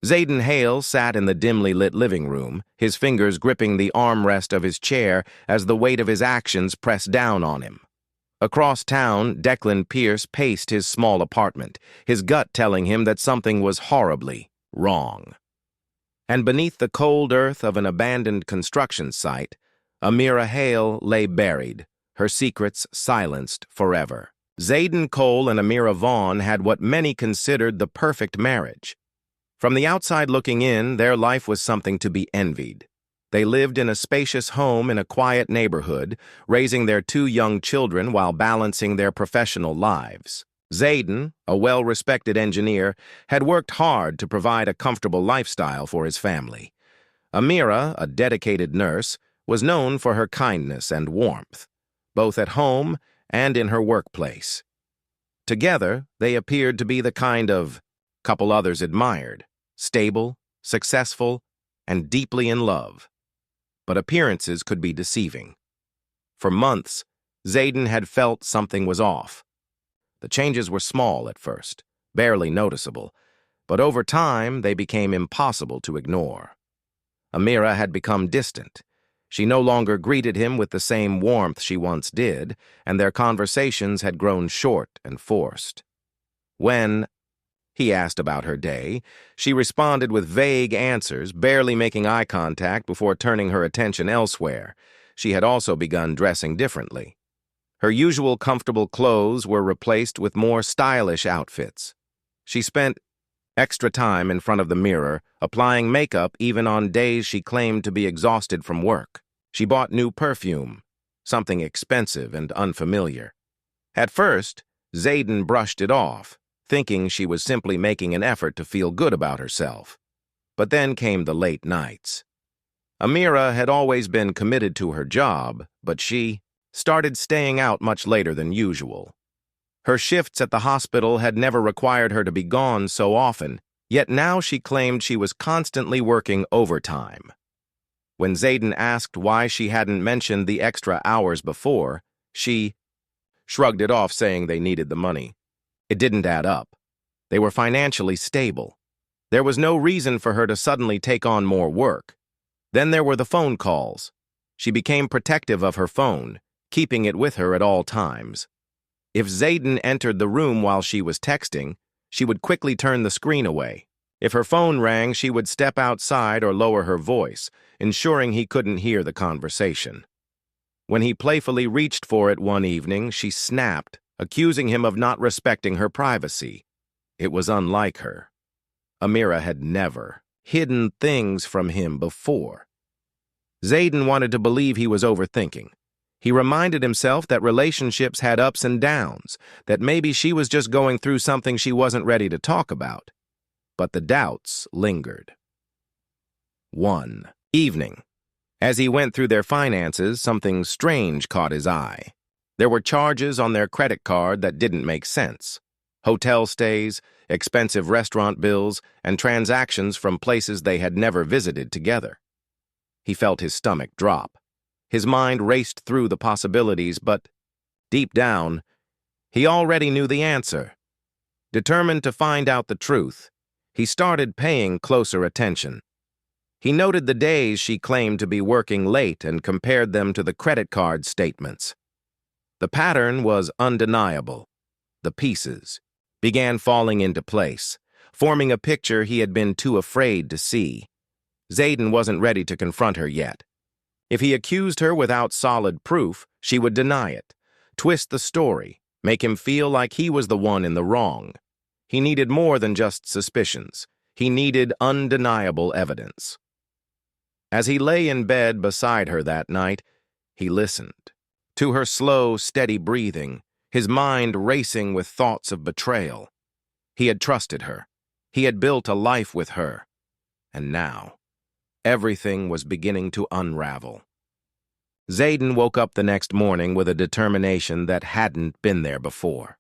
Zayden Hale sat in the dimly lit living room, his fingers gripping the armrest of his chair as the weight of his actions pressed down on him. Across town, Declan Pierce paced his small apartment, his gut telling him that something was horribly wrong. And beneath the cold earth of an abandoned construction site, Amira Hale lay buried, her secrets silenced forever. Zayden Cole and Amira Vaughn had what many considered the perfect marriage. From the outside looking in, their life was something to be envied. They lived in a spacious home in a quiet neighborhood, raising their 2 young children while balancing their professional lives. Zayden, a well-respected engineer, had worked hard to provide a comfortable lifestyle for his family. Amira, a dedicated nurse, was known for her kindness and warmth, both at home and in her workplace. Together, they appeared to be the kind of couple others admired, stable, successful, and deeply in love. But appearances could be deceiving. For months, Zayden had felt something was off. The changes were small at first, barely noticeable, but over time they became impossible to ignore. Amira had become distant. She no longer greeted him with the same warmth she once did, and their conversations had grown short and forced. When he asked about her day, she responded with vague answers, barely making eye contact before turning her attention elsewhere. She had also begun dressing differently. Her usual comfortable clothes were replaced with more stylish outfits. She spent extra time in front of the mirror, applying makeup even on days she claimed to be exhausted from work. She bought new perfume, something expensive and unfamiliar. At first, Zayden brushed it off, thinking she was simply making an effort to feel good about herself. But then came the late nights. Amira had always been committed to her job, but she started staying out much later than usual. Her shifts at the hospital had never required her to be gone so often, yet now she claimed she was constantly working overtime. When Zayden asked why she hadn't mentioned the extra hours before, she shrugged it off, saying they needed the money. It didn't add up. They were financially stable. There was no reason for her to suddenly take on more work. Then there were the phone calls. She became protective of her phone, keeping it with her at all times. If Zayden entered the room while she was texting, she would quickly turn the screen away. If her phone rang, she would step outside or lower her voice, ensuring he couldn't hear the conversation. When he playfully reached for it one evening, she snapped, accusing him of not respecting her privacy. It was unlike her. Amira had never hidden things from him before. Zayden wanted to believe he was overthinking. He reminded himself that relationships had ups and downs, that maybe she was just going through something she wasn't ready to talk about. But the doubts lingered. One evening, as he went through their finances, something strange caught his eye. There were charges on their credit card that didn't make sense. Hotel stays, expensive restaurant bills, and transactions from places they had never visited together. He felt his stomach drop. His mind raced through the possibilities, but deep down, he already knew the answer. Determined to find out the truth, he started paying closer attention. He noted the days she claimed to be working late and compared them to the credit card statements. The pattern was undeniable. The pieces began falling into place, forming a picture he had been too afraid to see. Zayden wasn't ready to confront her yet. If he accused her without solid proof, she would deny it, twist the story, make him feel like he was the one in the wrong. He needed more than just suspicions. He needed undeniable evidence. As he lay in bed beside her that night, he listened to her slow, steady breathing, his mind racing with thoughts of betrayal. He had trusted her. He had built a life with her. And now, everything was beginning to unravel. Zayden woke up the next morning with a determination that hadn't been there before.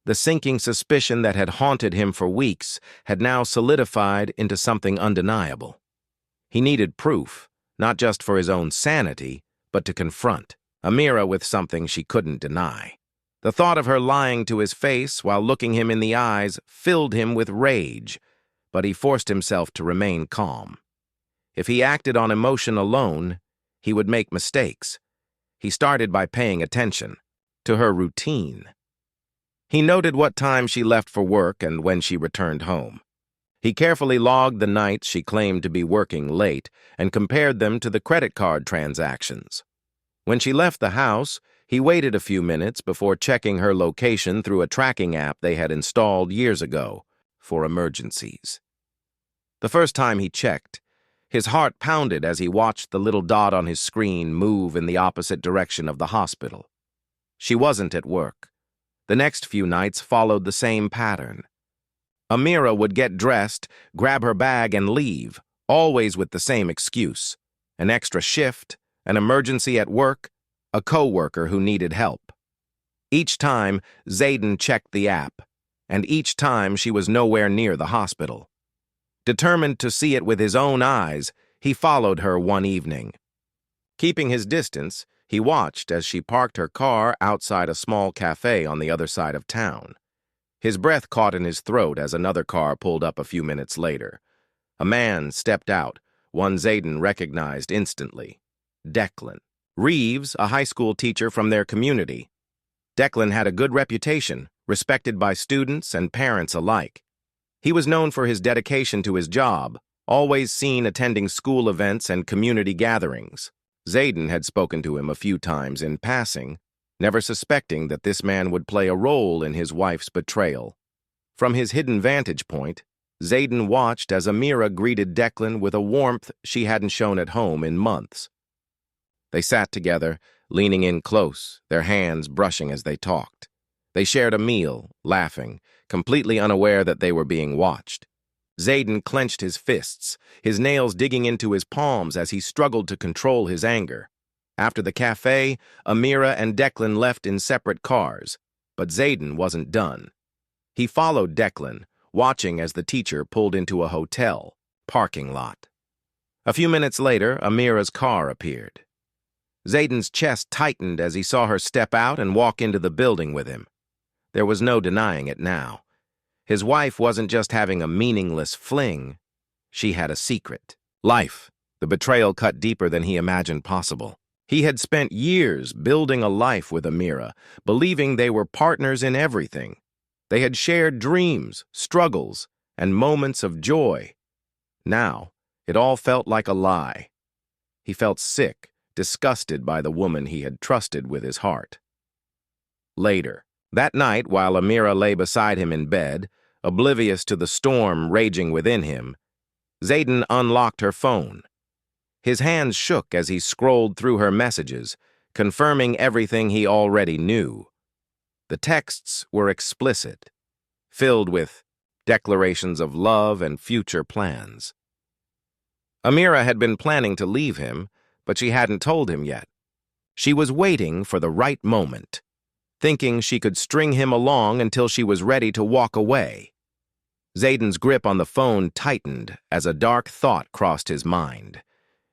The sinking suspicion that had haunted him for weeks had now solidified into something undeniable. He needed proof, not just for his own sanity, but to confront Amira with something she couldn't deny. The thought of her lying to his face while looking him in the eyes filled him with rage. but he forced himself to remain calm. If he acted on emotion alone, he would make mistakes. He started by paying attention to her routine. He noted what time she left for work and when she returned home. He carefully logged the nights she claimed to be working late and compared them to the credit card transactions. When she left the house, he waited a few minutes before checking her location through a tracking app they had installed years ago for emergencies. The first time he checked, his heart pounded as he watched the little dot on his screen move in the opposite direction of the hospital. She wasn't at work. The next few nights followed the same pattern. Amira would get dressed, grab her bag, and leave, always with the same excuse: an extra shift, an emergency at work, a coworker who needed help. Each time, Zayden checked the app, and each time she was nowhere near the hospital. Determined to see it with his own eyes, he followed her one evening. Keeping his distance, he watched as she parked her car outside a small cafe on the other side of town. His breath caught in his throat as another car pulled up a few minutes later. A man stepped out, one Zayden recognized instantly: Declan. Reeves, a high school teacher from their community. Declan had a good reputation, respected by students and parents alike. He was known for his dedication to his job, always seen attending school events and community gatherings. Zayden had spoken to him a few times in passing, never suspecting that this man would play a role in his wife's betrayal. From his hidden vantage point, Zayden watched as Amira greeted Declan with a warmth she hadn't shown at home in months. They sat together, leaning in close, their hands brushing as they talked. They shared a meal, laughing, completely unaware that they were being watched. Zayden clenched his fists, his nails digging into his palms as he struggled to control his anger. After the cafe, Amira and Declan left in separate cars, but Zayden wasn't done. He followed Declan, watching as the teacher pulled into a hotel parking lot. A few minutes later, Amira's car appeared. Zayden's chest tightened as he saw her step out and walk into the building with him. There was no denying it now. His wife wasn't just having a meaningless fling. She had a secret. Life. The betrayal cut deeper than he imagined possible. He had spent years building a life with Amira, believing they were partners in everything. They had shared dreams, struggles, and moments of joy. Now, it all felt like a lie. He felt sick, disgusted by the woman he had trusted with his heart. Later, that night, while Amira lay beside him in bed, oblivious to the storm raging within him, Zayden unlocked her phone. His hands shook as he scrolled through her messages, confirming everything he already knew. The texts were explicit, filled with declarations of love and future plans. Amira had been planning to leave him, but she hadn't told him yet. She was waiting for the right moment, thinking she could string him along until she was ready to walk away. Zayden's grip on the phone tightened as a dark thought crossed his mind.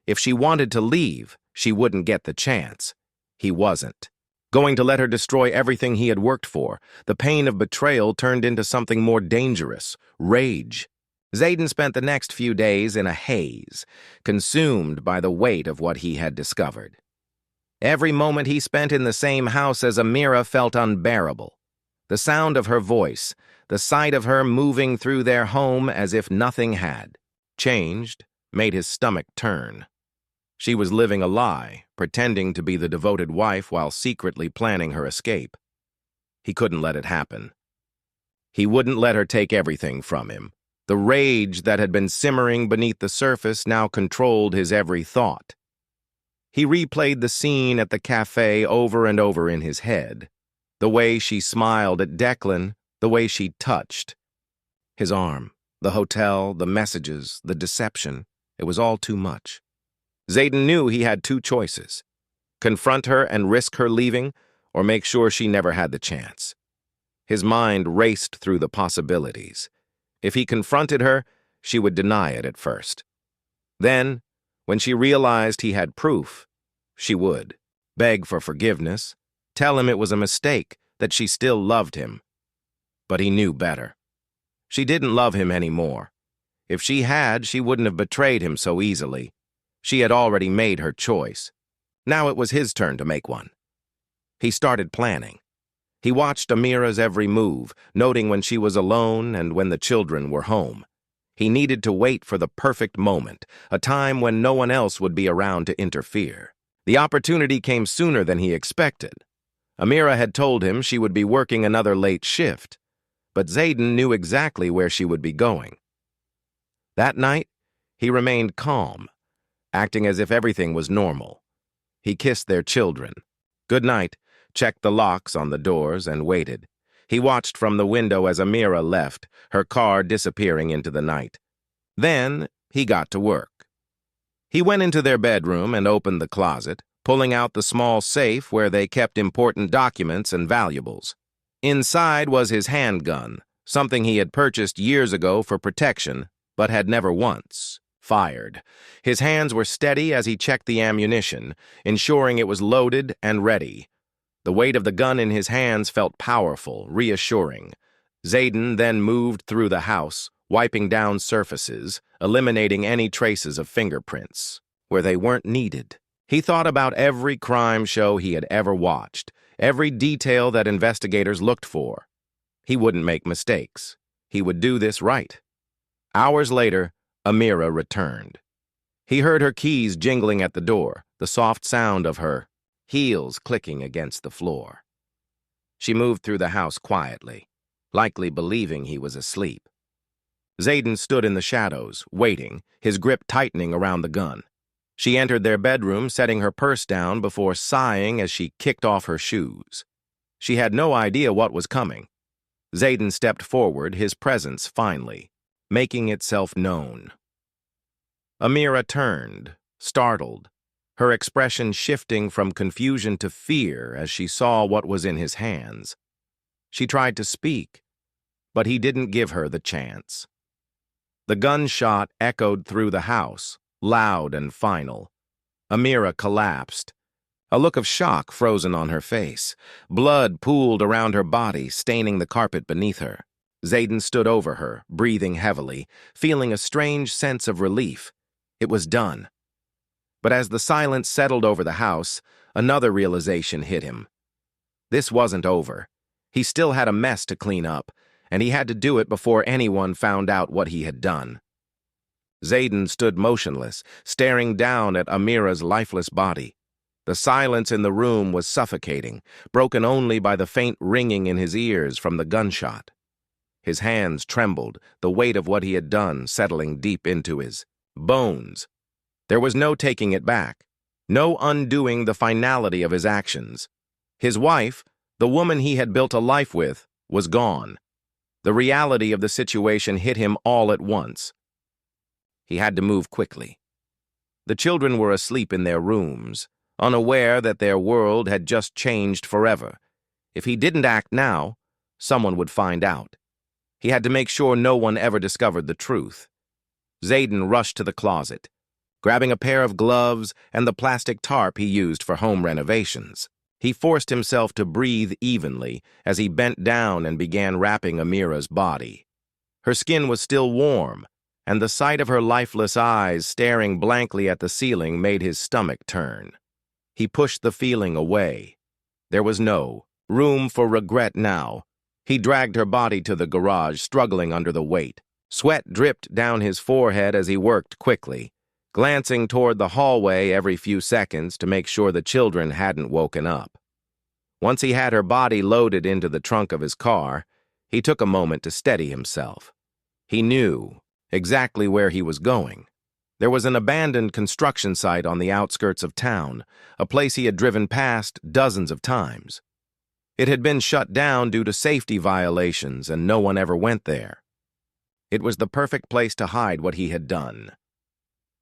If she wanted to leave, she wouldn't get the chance. He wasn't going to let her destroy everything he had worked for. The pain of betrayal turned into something more dangerous: rage. Zayden spent the next few days in a haze, consumed by the weight of what he had discovered. Every moment he spent in the same house as Amira felt unbearable. The sound of her voice, the sight of her moving through their home as if nothing had changed, made his stomach turn. She was living a lie, pretending to be the devoted wife while secretly planning her escape. He couldn't let it happen. He wouldn't let her take everything from him. The rage that had been simmering beneath the surface now controlled his every thought. He replayed the scene at the cafe over and over in his head. The way she smiled at Declan, the way she touched his arm, the hotel, the messages, the deception. It was all too much. Zayden knew he had two choices: confront her and risk her leaving, or make sure she never had the chance. His mind raced through the possibilities. If he confronted her, she would deny it at first. Then, when she realized he had proof, she would beg for forgiveness, tell him it was a mistake, that she still loved him. But he knew better. She didn't love him anymore. If she had, she wouldn't have betrayed him so easily. She had already made her choice. Now it was his turn to make one. He started planning. He watched Amira's every move, noting when she was alone and when the children were home. He needed to wait for the perfect moment, a time when no one else would be around to interfere. The opportunity came sooner than he expected. Amira had told him she would be working another late shift, but Zayden knew exactly where she would be going. That night, he remained calm, acting as if everything was normal. He kissed their children. Good night, checked the locks on the doors, and waited. He watched from the window as Amira left, her car disappearing into the night. Then he got to work. He went into their bedroom and opened the closet, pulling out the small safe where they kept important documents and valuables. Inside was his handgun, something he had purchased years ago for protection, but had never once fired. His hands were steady as he checked the ammunition, ensuring it was loaded and ready. The weight of the gun in his hands felt powerful, reassuring. Zayden then moved through the house, wiping down surfaces, eliminating any traces of fingerprints, where they weren't needed. He thought about every crime show he had ever watched, every detail that investigators looked for. He wouldn't make mistakes. He would do this right. Hours later, Amira returned. He heard her keys jingling at the door, the soft sound of her heels clicking against the floor. She moved through the house quietly, likely believing he was asleep. Zayden stood in the shadows, waiting, his grip tightening around the gun. She entered their bedroom, setting her purse down before sighing as she kicked off her shoes. She had no idea what was coming. Zayden stepped forward, his presence finally making itself known. Amira turned, startled, her expression shifting from confusion to fear as she saw what was in his hands. She tried to speak, but he didn't give her the chance. The gunshot echoed through the house, loud and final. Amira collapsed, a look of shock frozen on her face. Blood pooled around her body, staining the carpet beneath her. Zayden stood over her, breathing heavily, feeling a strange sense of relief. It was done. But as the silence settled over the house, another realization hit him. This wasn't over. He still had a mess to clean up, and he had to do it before anyone found out what he had done. Zayden stood motionless, staring down at Amira's lifeless body. The silence in the room was suffocating, broken only by the faint ringing in his ears from the gunshot. His hands trembled, the weight of what he had done settling deep into his bones. There was no taking it back, no undoing the finality of his actions. His wife, the woman he had built a life with, was gone. The reality of the situation hit him all at once. He had to move quickly. The children were asleep in their rooms, unaware that their world had just changed forever. If he didn't act now, someone would find out. He had to make sure no one ever discovered the truth. Zayden rushed to the closet, grabbing a pair of gloves and the plastic tarp he used for home renovations. He forced himself to breathe evenly as he bent down and began wrapping Amira's body. Her skin was still warm, and the sight of her lifeless eyes staring blankly at the ceiling made his stomach turn. He pushed the feeling away. There was no room for regret now. He dragged her body to the garage, struggling under the weight. Sweat dripped down his forehead as he worked quickly, glancing toward the hallway every few seconds to make sure the children hadn't woken up. Once he had her body loaded into the trunk of his car, he took a moment to steady himself. He knew exactly where he was going. There was an abandoned construction site on the outskirts of town, a place he had driven past dozens of times. It had been shut down due to safety violations, and no one ever went there. It was the perfect place to hide what he had done.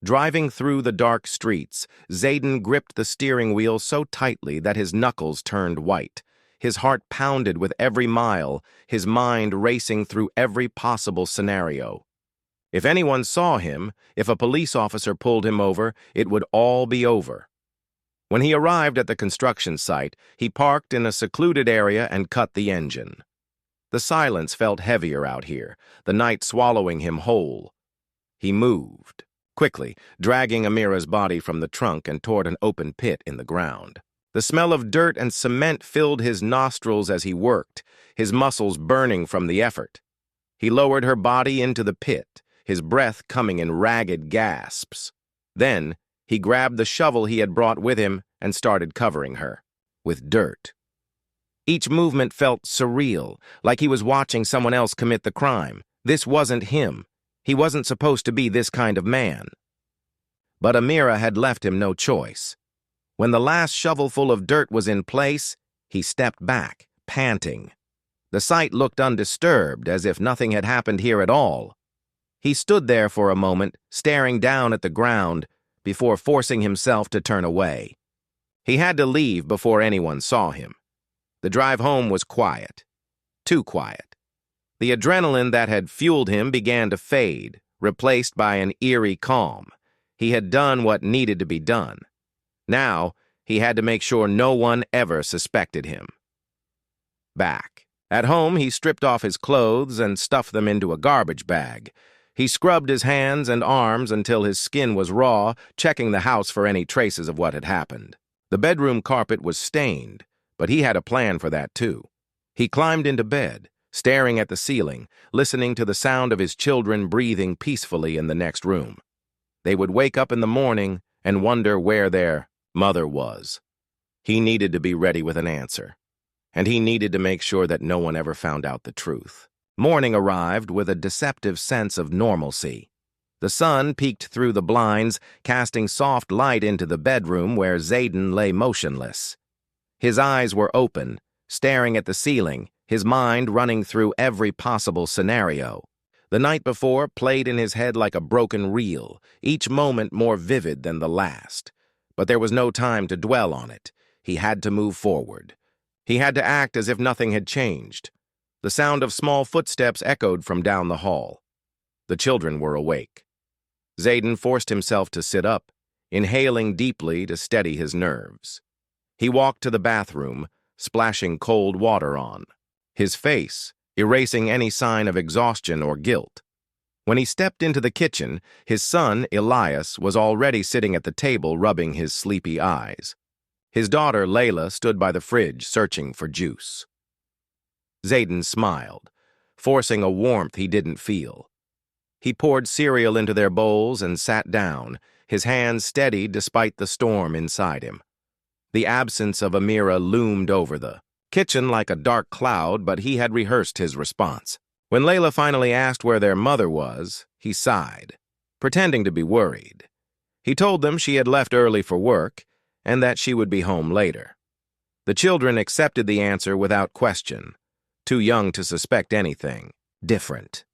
Driving through the dark streets, Zayden gripped the steering wheel so tightly that his knuckles turned white. His heart pounded with every mile, his mind racing through every possible scenario. If anyone saw him, if a police officer pulled him over, it would all be over. When he arrived at the construction site, he parked in a secluded area and cut the engine. The silence felt heavier out here, the night swallowing him whole. He moved, quickly, dragging Amira's body from the trunk and toward an open pit in the ground. The smell of dirt and cement filled his nostrils as he worked, his muscles burning from the effort. He lowered her body into the pit, his breath coming in ragged gasps. Then, he grabbed the shovel he had brought with him and started covering her with dirt. Each movement felt surreal, like he was watching someone else commit the crime. This wasn't him. He wasn't supposed to be this kind of man. But Amira had left him no choice. When the last shovelful of dirt was in place, he stepped back, panting. The site looked undisturbed, as if nothing had happened here at all. He stood there for a moment, staring down at the ground, before forcing himself to turn away. He had to leave before anyone saw him. The drive home was quiet. Too quiet. The adrenaline that had fueled him began to fade, replaced by an eerie calm. He had done what needed to be done. Now, he had to make sure no one ever suspected him. Back. At home, he stripped off his clothes and stuffed them into a garbage bag. He scrubbed his hands and arms until his skin was raw, checking the house for any traces of what had happened. The bedroom carpet was stained, but he had a plan for that too. He climbed into bed, staring at the ceiling, listening to the sound of his children breathing peacefully in the next room. They would wake up in the morning and wonder where their mother was. He needed to be ready with an answer, and he needed to make sure that no one ever found out the truth. Morning arrived with a deceptive sense of normalcy. The sun peeked through the blinds, casting soft light into the bedroom where Zayden lay motionless. His eyes were open, staring at the ceiling, his mind running through every possible scenario. The night before played in his head like a broken reel, each moment more vivid than the last. But there was no time to dwell on it. He had to move forward. He had to act as if nothing had changed. The sound of small footsteps echoed from down the hall. The children were awake. Zayden forced himself to sit up, inhaling deeply to steady his nerves. He walked to the bathroom, splashing cold water on, his face erasing any sign of exhaustion or guilt. When he stepped into the kitchen, his son, Elias, was already sitting at the table rubbing his sleepy eyes. His daughter, Layla, stood by the fridge searching for juice. Zayden smiled, forcing a warmth he didn't feel. He poured cereal into their bowls and sat down, his hands steady despite the storm inside him. The absence of Amira loomed over the kitchen like a dark cloud, but he had rehearsed his response. When Layla finally asked where their mother was, he sighed, pretending to be worried. He told them she had left early for work and that she would be home later. The children accepted the answer without question, too young to suspect anything different.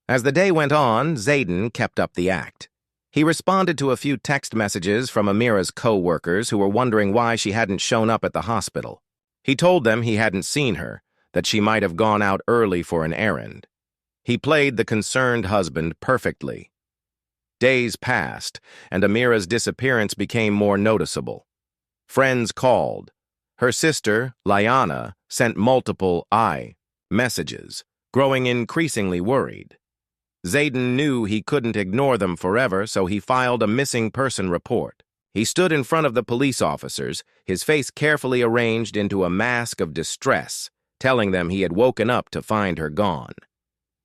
As the day went on, Zayden kept up the act. He responded to a few text messages from Amira's co-workers who were wondering why she hadn't shown up at the hospital. He told them he hadn't seen her, that she might have gone out early for an errand. He played the concerned husband perfectly. Days passed, and Amira's disappearance became more noticeable. Friends called. Her sister, Liana, sent multiple messages, growing increasingly worried. Zayden knew he couldn't ignore them forever, so he filed a missing person report. He stood in front of the police officers, his face carefully arranged into a mask of distress, telling them he had woken up to find her gone.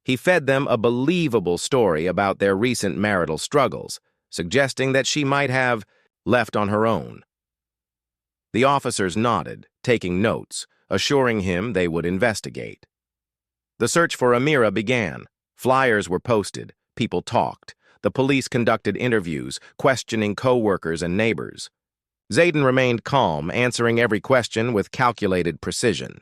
He fed them a believable story about their recent marital struggles, suggesting that she might have left on her own. The officers nodded, taking notes, assuring him they would investigate. The search for Amira began. Flyers were posted, people talked. The police conducted interviews, questioning co-workers and neighbors. Zayden remained calm, answering every question with calculated precision.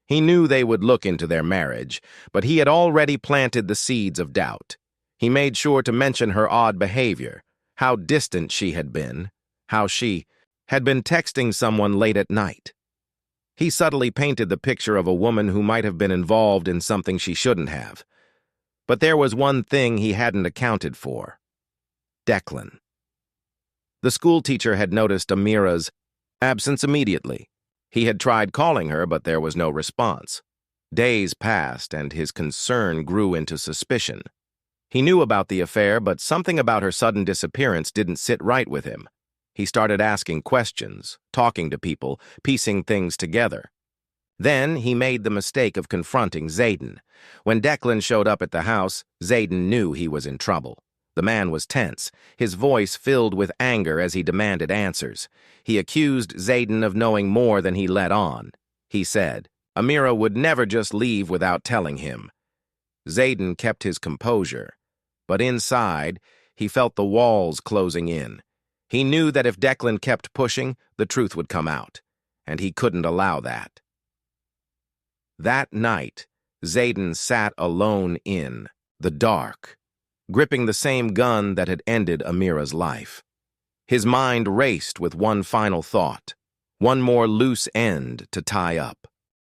He knew they would look into their marriage, but he had already planted the seeds of doubt. He made sure to mention her odd behavior, how distant she had been, how she had been texting someone late at night. He subtly painted the picture of a woman who might have been involved in something she shouldn't have. But there was one thing he hadn't accounted for. Declan. The schoolteacher had noticed Amira's absence immediately. He had tried calling her, but there was no response. Days passed, and his concern grew into suspicion. He knew about the affair, but something about her sudden disappearance didn't sit right with him. He started asking questions, talking to people, piecing things together. Then he made the mistake of confronting Zayden. When Declan showed up at the house, Zayden knew he was in trouble. The man was tense, his voice filled with anger as he demanded answers. He accused Zayden of knowing more than he let on. He said, Amira would never just leave without telling him. Zayden kept his composure, but inside, he felt the walls closing in. He knew that if Declan kept pushing, the truth would come out, and he couldn't allow that. That night, Zayden sat alone in the dark, gripping the same gun that had ended Amira's life. His mind raced with one final thought, one more loose end to tie up.